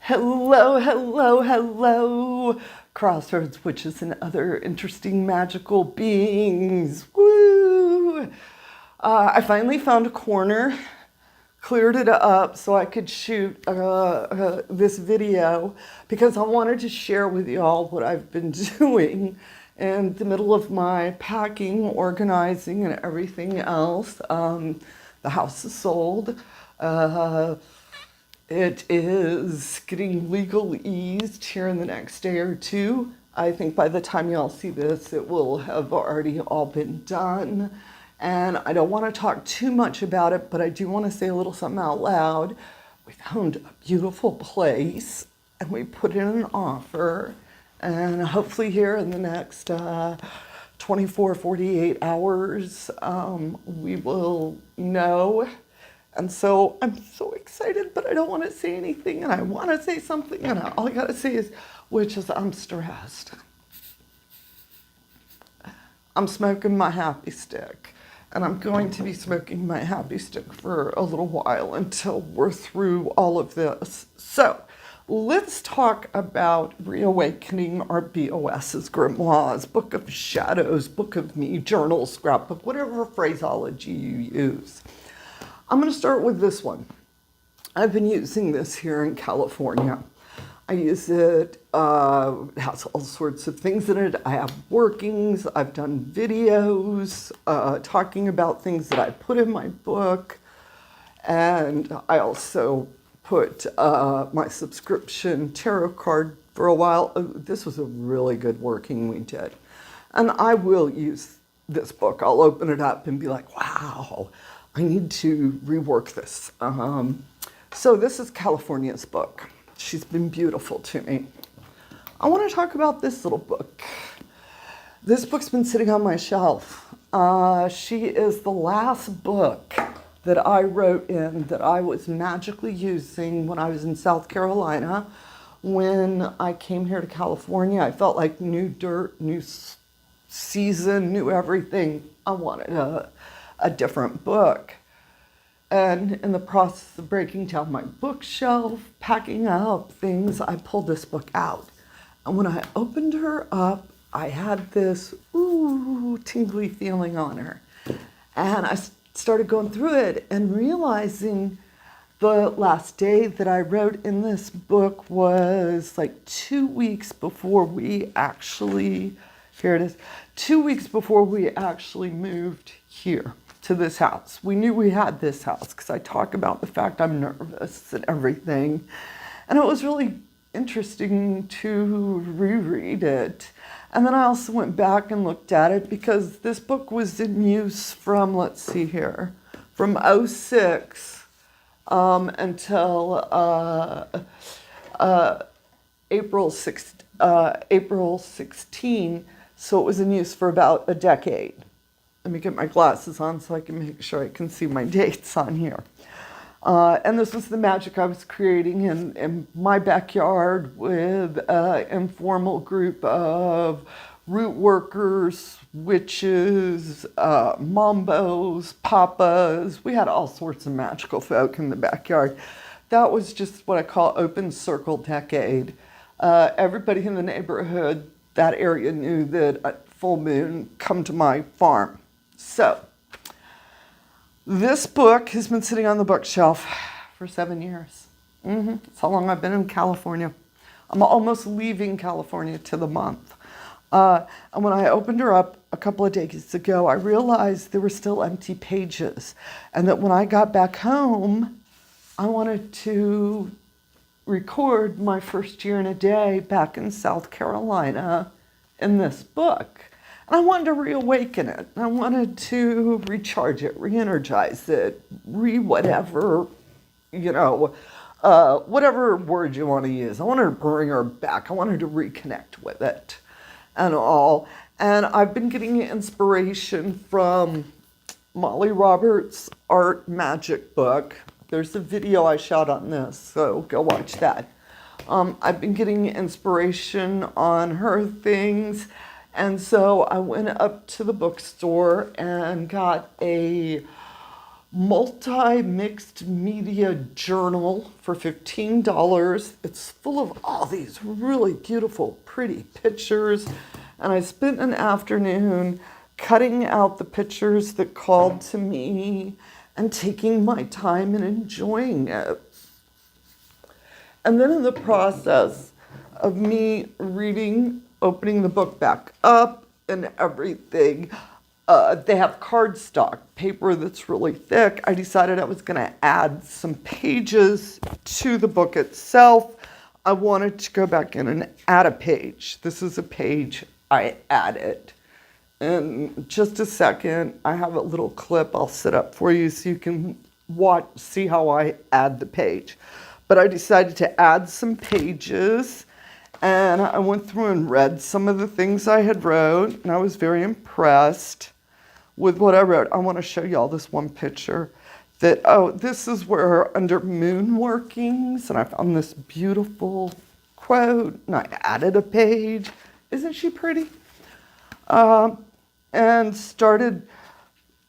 Hello, hello, hello, Crossroads witches and other interesting magical beings. Woo! I finally found a corner, cleared it up so I could shoot this video because I wanted to share with y'all what I've been doing in the middle of my packing, organizing, and everything else. The house is sold. It is getting legal-eased here in the next day or two. I think by the time y'all see this, it will have already all been done. And I don't want to talk too much about it, but I do want to say a little something out loud. We found a beautiful place, and we put in an offer. And hopefully here in the next 24, 48 hours, we will know. And so I'm so excited, but I don't want to say anything, and I want to say something, and all I got to say is, which is I'm stressed. I'm smoking my happy stick, and I'm going to be smoking my happy stick for a little while until we're through all of this. So let's talk about Reawakening, or BoS Grimoires, Book of Shadows, Book of Me, Journal, Scrapbook, whatever phraseology you use. I'm going to start with this one. I've been using this here in California. I use it, it has all sorts of things in it. I have workings, I've done videos talking about things that I put in my book. And I also put my subscription tarot card for a while. This was a really good working we did. And I will use this book. I'll open it up and be like, wow, I need to rework this. So this is California's book. She's been beautiful to me. I want to talk about this little book. This book's been sitting on my shelf. She is the last book that I wrote in that I was magically using when I was in South Carolina. When I came here to California, I felt like new dirt, new season, new everything. I wanted a different book. And in the process of breaking down my bookshelf, packing up things, I pulled this book out. And when I opened her up, I had this tingly feeling on her. And I started going through it and realizing the last day that I wrote in this book was like 2 weeks before we actually, here it is, 2 weeks before we actually moved here to this house. We knew we had this house because I talk about the fact I'm nervous and everything. And it was really interesting to reread it. And then I also went back and looked at it because this book was in use from, let's see here, from 06 until April 16. So it was in use for about a decade. Let me get my glasses on so I can make sure I can see my dates on here. And this was the magic I was creating in my backyard with an informal group of root workers, witches, mambos, papas. We had all sorts of magical folk in the backyard. That was just what I call open circle decade. Everybody in the neighborhood, that area knew that at full moon, come to my farm. So, this book has been sitting on the bookshelf for 7 years. That's how long I've been in California. I'm almost leaving California to the month. And when I opened her up a couple of days ago, I realized there were still empty pages. And that when I got back home, I wanted to record my first year and a day back in South Carolina in this book. And I wanted to reawaken it. I wanted to recharge it, re-energize it, whatever, whatever word you want to use. I wanted to bring her back. I wanted to reconnect with it and all. And I've been getting inspiration from Molly Roberts' Art Magic book. There's a video I shot on this, so go watch that. I've been getting inspiration on her things. And so I went up to the bookstore and got a multi-mixed media journal for $15. It's full of all these really beautiful, pretty pictures. And I spent an afternoon cutting out the pictures that called to me and taking my time and enjoying it. And then in the process of me reading, opening the book back up and everything, they have cardstock paper that's really thick. I decided I was going to add some pages to the book itself. I wanted to go back in and add a page. This is a page I added. In just a second, I have a little clip I'll set up for you so you can see how I add the page. But I decided to add some pages, and I went through and read some of the things I had wrote, and I was very impressed with what I wrote. I want to show you all this one picture that, this is where under moon workings, and I found this beautiful quote, and I added a page. Isn't she pretty? And started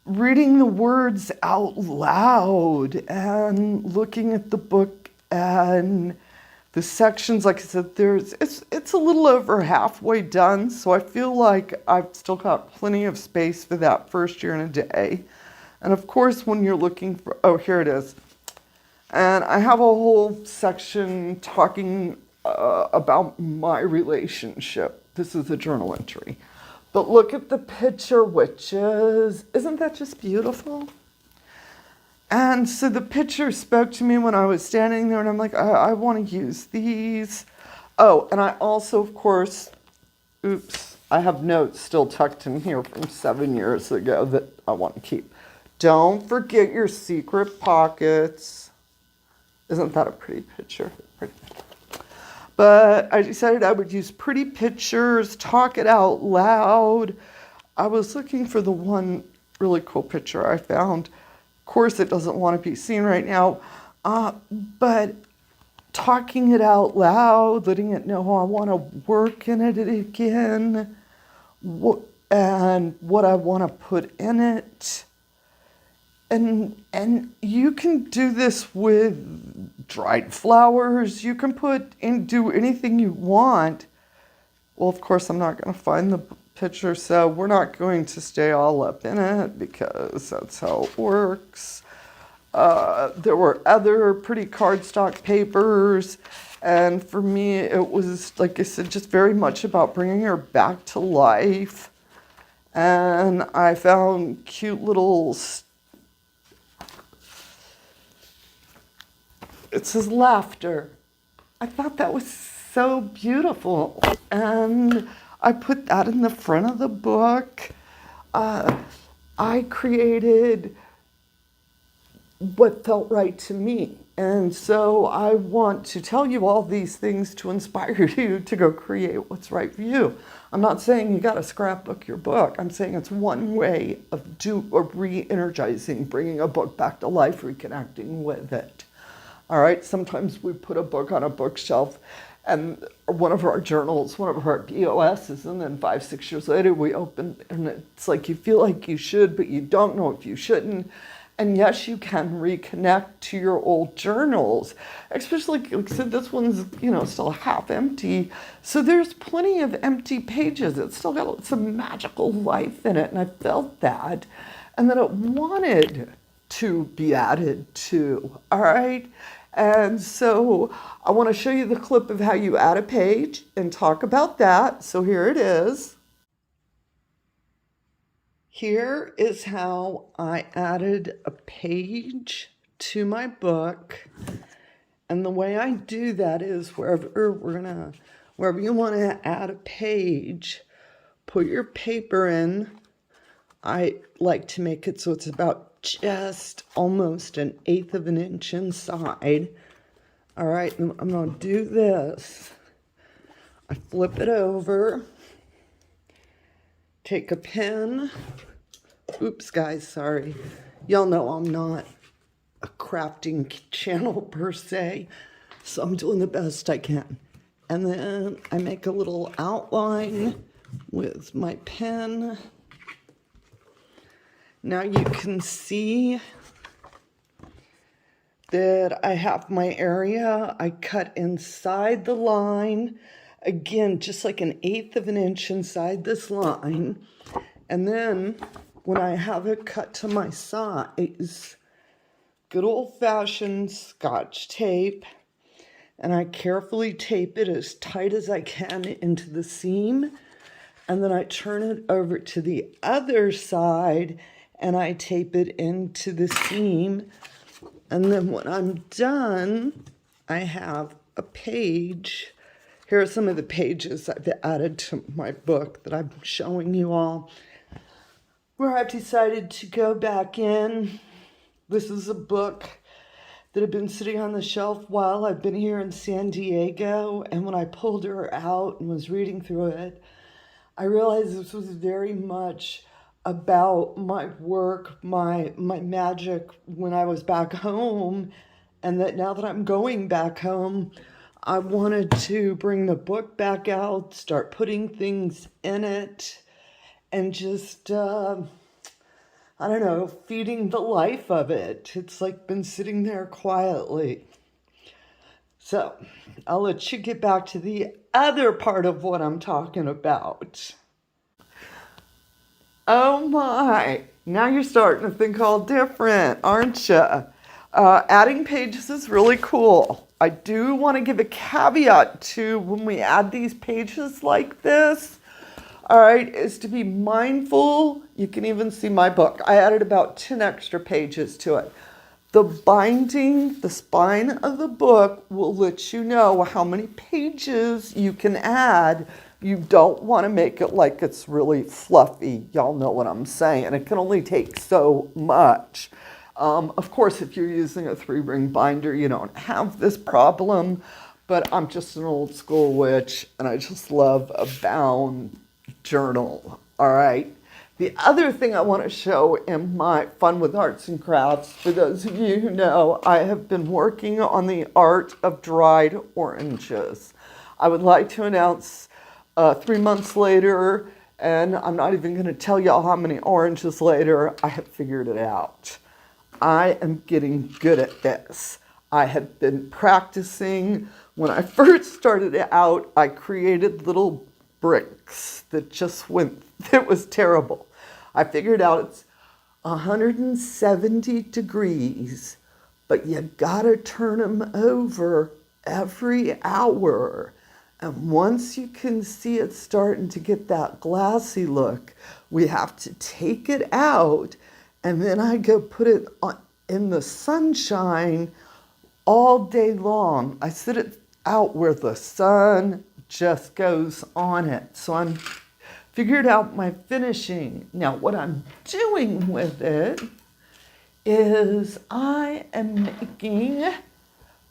reading the words out loud and looking at the book and the sections. Like I said, it's a little over halfway done, so I feel like I've still got plenty of space for that first year and a day. And of course, when you're looking for, here it is. And I have a whole section talking about my relationship. This is a journal entry. But look at the picture, witches. Isn't that just beautiful? And so the picture spoke to me when I was standing there, and I'm like, I want to use these. Oh, and I also, of course, I have notes still tucked in here from 7 years ago that I want to keep. Don't forget your secret pockets. Isn't that a pretty picture? Pretty. But I decided I would use pretty pictures, talk it out loud. I was looking for the one really cool picture I found. Of course, it doesn't want to be seen right now, but talking it out loud, letting it know I want to work in it again, and what I want to put in it. And you can do this with dried flowers. You can do anything you want. Well, of course, I'm not going to find the picture, so we're not going to stay all up in it because that's how it works. There were other pretty cardstock papers, and for me, it was, like I said, just very much about bringing her back to life. And I found cute little it says laughter. I thought that was so beautiful. And I put that in the front of the book. I created what felt right to me. And so I want to tell you all these things to inspire you to go create what's right for you. I'm not saying you got to scrapbook your book. I'm saying it's one way of re-energizing, bringing a book back to life, reconnecting with it. All right, sometimes we put a book on a bookshelf and one of our journals, one of our BoSs, and then 5-6 years later we open and it's like you feel like you should, but you don't know if you shouldn't. And yes, you can reconnect to your old journals, especially, like I said, this one's, still half empty. So there's plenty of empty pages. It's still got some magical life in it, and I felt that. And then it wanted to be added to, all right? And so I want to show you the clip of how you add a page and talk about that. So here it is. Here is how I added a page to my book. And the way I do that is wherever you want to add a page, put your paper in. I like to make it so it's about just almost 1/8 of an inch inside. All right, and I'm going to do this. I flip it over, take a pen. Oops, guys, sorry. Y'all know I'm not a crafting channel per se, so I'm doing the best I can. And then I make a little outline with my pen. Now you can see that I have my area. I cut inside the line, again, just like 1/8 of an inch inside this line. And then when I have it cut to my size, good old-fashioned Scotch tape, and I carefully tape it as tight as I can into the seam, and then I turn it over to the other side and I tape it into the seam. And then when I'm done, I have a page. Here are some of the pages I've added to my book that I'm showing you all, where I've decided to go back in. This is a book that had been sitting on the shelf while I've been here in San Diego, and when I pulled her out and was reading through it, I realized this was very much about my work, my magic when I was back home, and that now that I'm going back home, I wanted to bring the book back out, start putting things in it, and just, I don't know, feeding the life of it. It's like been sitting there quietly. So I'll let you get back to the other part of what I'm talking about. Oh my, now you're starting to think all different, aren't you? Adding pages is really cool. I do want to give a caveat to when we add these pages like this, all right, is to be mindful. You can even see my book. I added about 10 extra pages to it. The binding, the spine of the book will let you know how many pages you can add. You don't want to make it like it's really fluffy. Y'all know what I'm saying. It can only take so much. Of course, if you're using a 3-ring binder, you don't have this problem, but I'm just an old school witch and I just love a bound journal, all right? The other thing I want to show in my Fun with Arts and Crafts, for those of you who know, I have been working on the art of dried oranges. I would like to announce 3 months later, and I'm not even going to tell y'all how many oranges later, I have figured it out. I am getting good at this. I have been practicing. When I first started out, I created little bricks that just went, it was terrible. I figured out it's 170 degrees, but you gotta turn them over every hour. And once you can see it starting to get that glassy look, we have to take it out, and then I go put it in the sunshine all day long. I sit it out where the sun just goes on it. So I'm figured out my finishing. Now what I'm doing with it is I am making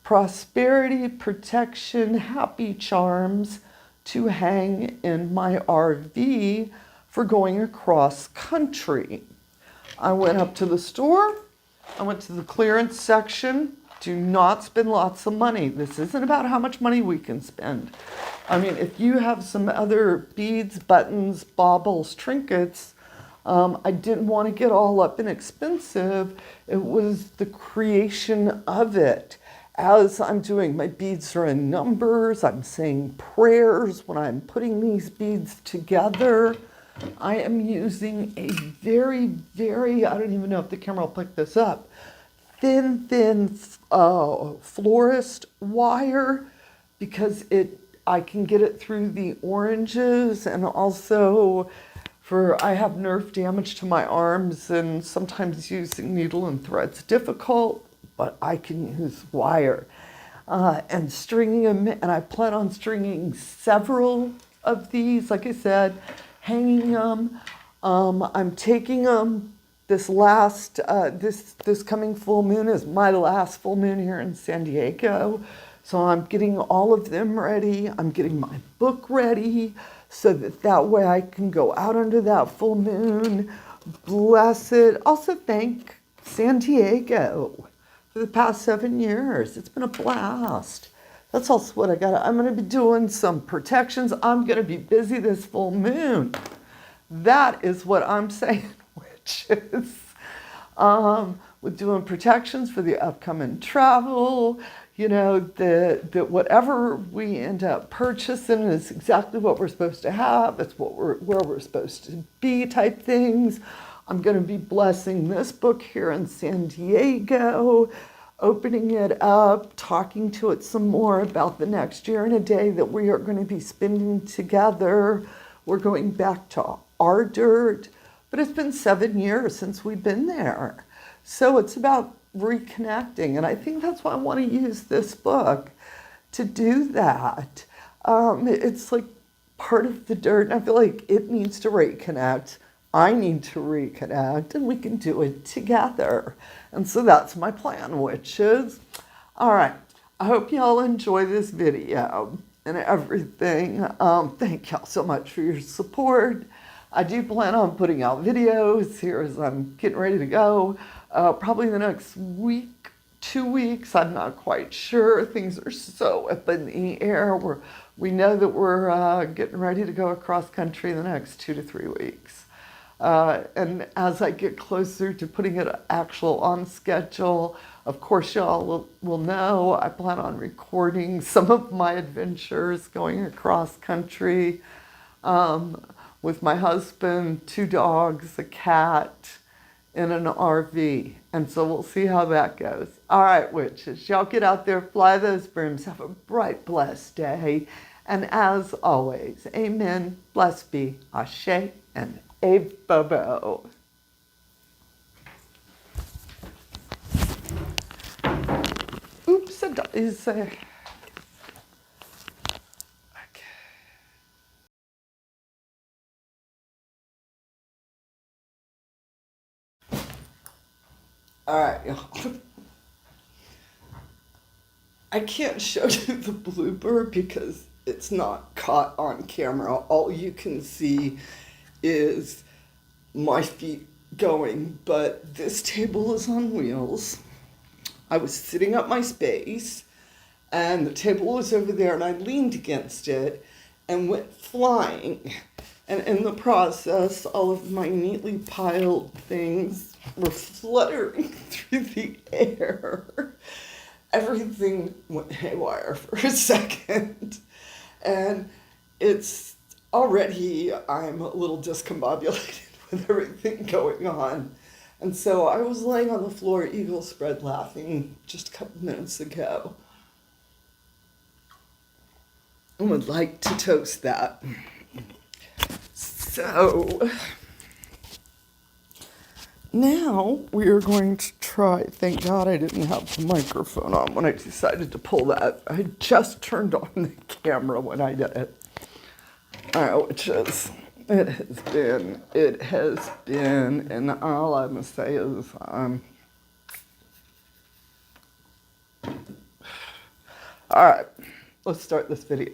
prosperity, protection, happy charms to hang in my RV for going across country. I went up to the store, I went to the clearance section. Do not spend lots of money. This isn't about how much money we can spend. I mean, if you have some other beads, buttons, baubles, trinkets, I didn't want to get all up and expensive. It was the creation of it. As I'm doing, my beads are in numbers. I'm saying prayers when I'm putting these beads together. I am using a very, very, I don't even know if the camera will pick this up, thin florist wire, because I can get it through the oranges, and also I have nerve damage to my arms, and sometimes using needle and thread's difficult, but I can use wire and stringing them, and I plan on stringing several of these, like I said, hanging them. I'm taking them. This coming full moon is my last full moon here in San Diego. So I'm getting all of them ready. I'm getting my book ready so that way I can go out under that full moon, bless it. Also thank San Diego for the past 7 years. It's been a blast. That's also what I got. I'm going to be doing some protections. I'm going to be busy this full moon. That is what I'm saying. Witches. with doing protections for the upcoming travel, that whatever we end up purchasing is exactly what we're supposed to have. It's where we're supposed to be type things. I'm going to be blessing this book here in San Diego, opening it up, talking to it some more about the next year and a day that we are going to be spending together. We're going back to our dirt, but it's been 7 years since we've been there. So it's about reconnecting, and I think that's why I want to use this book to do that. It's like part of the dirt, and I feel like it needs to reconnect. I need to reconnect, and we can do it together. And so that's my plan, witches. All right, I hope y'all enjoy this video and everything. Thank y'all so much for your support. I do plan on putting out videos here as I'm getting ready to go. Probably the next week, 2 weeks, I'm not quite sure. Things are so up in the air. We know that we're getting ready to go across country in the next 2 to 3 weeks. And as I get closer to putting it actual on schedule, of course y'all will know I plan on recording some of my adventures going across country with my husband, 2 dogs, a cat, in an RV. And so we'll see how that goes. All right, witches, y'all get out there, fly those brooms, have a bright, blessed day. And as always, amen, blessed be, ashe, and a bobo. Oops, is okay. All right, y'all. I can't show you the blooper because it's not caught on camera. All you can see is my feet going, but this table is on wheels. I was sitting up my space and the table was over there and I leaned against it and went flying. And in the process, all of my neatly piled things were fluttering through the air. Everything went haywire for a second. And it's already, I'm a little discombobulated with everything going on. And so I was laying on the floor, eagle spread, laughing just a couple minutes ago. I would like to toast that. So now we are going to try, thank God I didn't have the microphone on when I decided to pull that. I just turned on the camera when I did it. All right, witches, it has been, and all I'm gonna say is, all right, let's start this video.